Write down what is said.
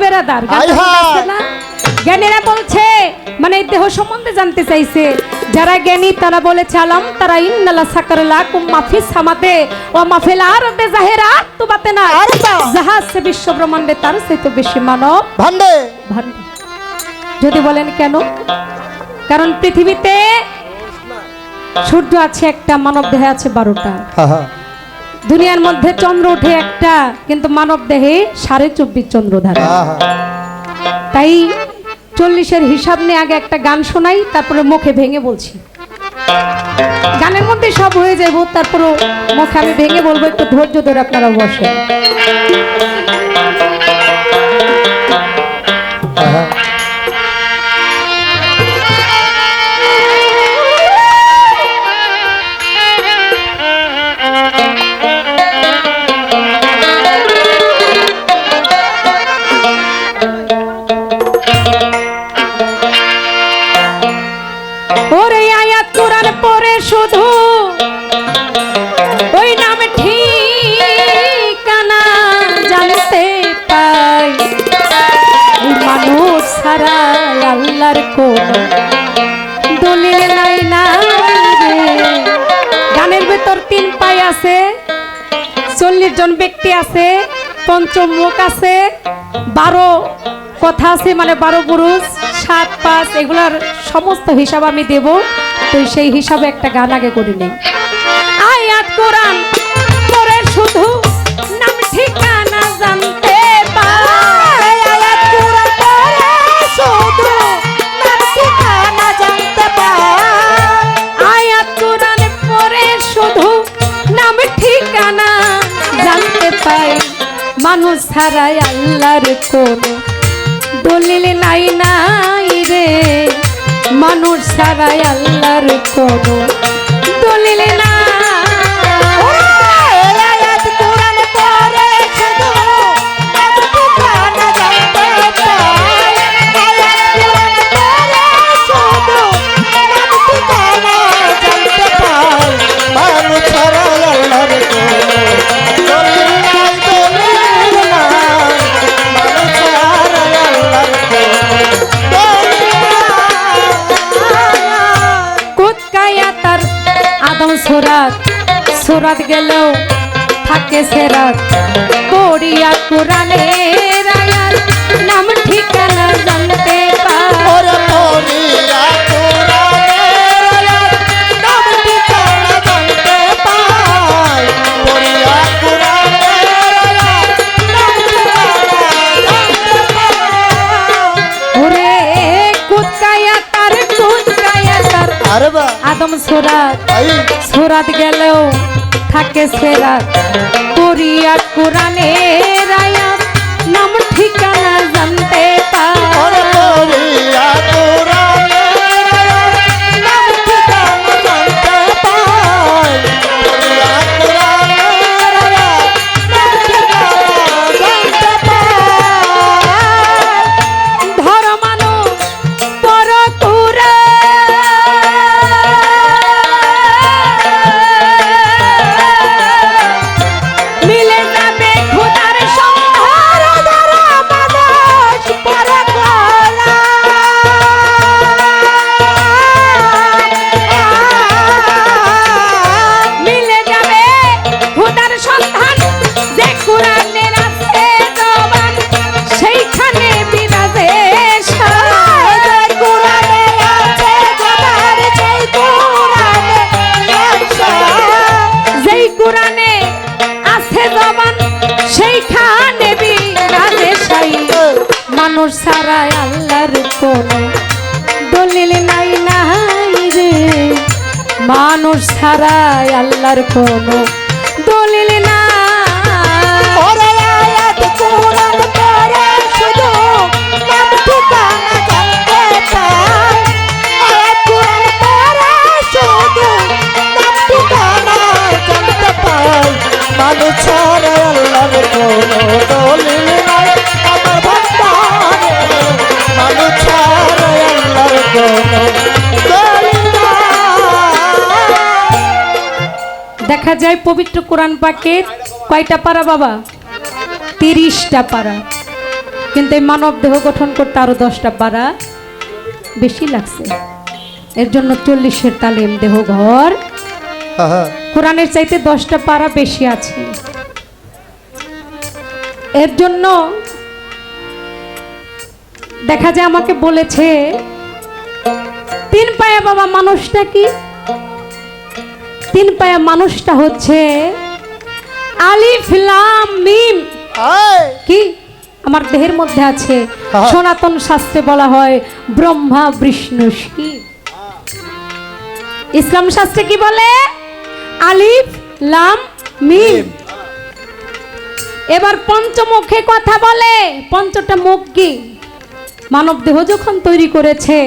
বেরাদার জ্ঞানীরা বলছে মানে দেহ সম্বন্ধে জানতে চাইছে যারা জ্ঞানী তারা বলেছে আলাম তারা ইন্নাল্লাহ সাকারালাকুম মাফিস সামাতে ওয়া মাফিল আরদে জাহিরাত তো বাতেনা জাহাজ সে বিশ্ব ব্রহ্মাণ্ডে তার চেয়ে তো বেশি মানব ভান্ডে ভান্ডে যদি বলেন কেন কারণ পৃথিবীতে সূর্য আছে একটা মানব দেহে আছে 12টা দুনিয়ার মধ্যে চন্দ্র ওঠে একটা কিন্তু মানব দেহে 24.5 চন্দ্র ধারে তাই 40-এর হিসাব নিয়ে আগে একটা গান শোনাই তারপরে মুখে ভেঙে বলছি গানের মধ্যে সব হয়ে যাব তারপরে মুখে আমি ভেঙে বলবো একটু ধৈর্য ধরে আপনারা বসেন শুধু ওই নাম ঠিকানা জানতে পাই মানুষ ছাড়া আল্লাহর কোন দলিল নাই না গানের ভেতর 3 পাই আছে 40 জন ব্যক্তি আছে পঞ্চমুখ আছে 12 কথা আছে মানে 12 পুরুষ 7 5 এগুলার সমস্ত হিসাব আমি দেব তো সেই হিসাবে একটা গান আগে করে নেই আয়াত কোরআন পড়ে শুধু নাম ঠিকানা জানতে পাই আয়াত কোরআন পড়ে শুধু নাম ঠিকানা জানতে পাই আয়াত কোরআন পড়ে শুধু নাম ঠিকানা জানতে পাই মানুষ ছাড়াই আল্লাহর কোনো দলিল নাই নাই রে মানুষ ছাড়াই আল্লাহর কোনো দলিল না সুরাত গেলেও থাকে সেরাত পড়িয়া কোরআনের আয়াত নাম ঠিকানা জানতে পাই পড়িয়া কোরআনের আয়াত নাম ঠিকানা জানতে পাই পড়িয়া কোরআনের আয়াত নাম ঠিকানা জানতে পাই ওরে কুতকায়া তার আদম সুরাত গেলেও থাকে সেরাত পড়িয়া কোরআনের আয়াত নাম ঠিকানা জানতে পাই পড়িয়া কোরআনের আয়াত নাম ঠিকানা জানতে পাই পড়িয়া কোরআনের আয়াত নাম ঠিকানা জানতে পাই ধর মানুষ পর মানুষ ছাড়াই আল্লাহর কোনো দলিল নাই নাই রে মানুষ ছাড়াই আল্লাহর কোনো দলিল না মানুষ ছাড়াই আল্লাহর কোনো দলিল নাই দেখা যায় পবিত্র কোরআন পাকের কয়টা পারা বাবা 30টা পারা কিন্তু এই মানব দেহ গঠন করতে আরো 10টা পারা বেশি লাগছে। এর জন্য 40-এর তালিম দেহ ঘর কোরআনের চাইতে 10টা পারা বেশি আছে। এর জন্য দেখা যায় আমাকে বলেছে 3 পায়া বাবা মানুষটা কি? 3 পায়া মানুষটা হচ্ছে আলিফ লাম মিম। কি আমার দেহের মধ্যে আছে? সনাতন শাস্ত্রে বলা হয় ব্রহ্মা বিষ্ণু শিব। ইসলাম শাস্ত্রে কি বলে? আলিফ লাম মিম। এবার পঞ্চমুখে কথা বলে। পঞ্চটা মুখ কি? মানব দেহ যখন তৈরি করেছে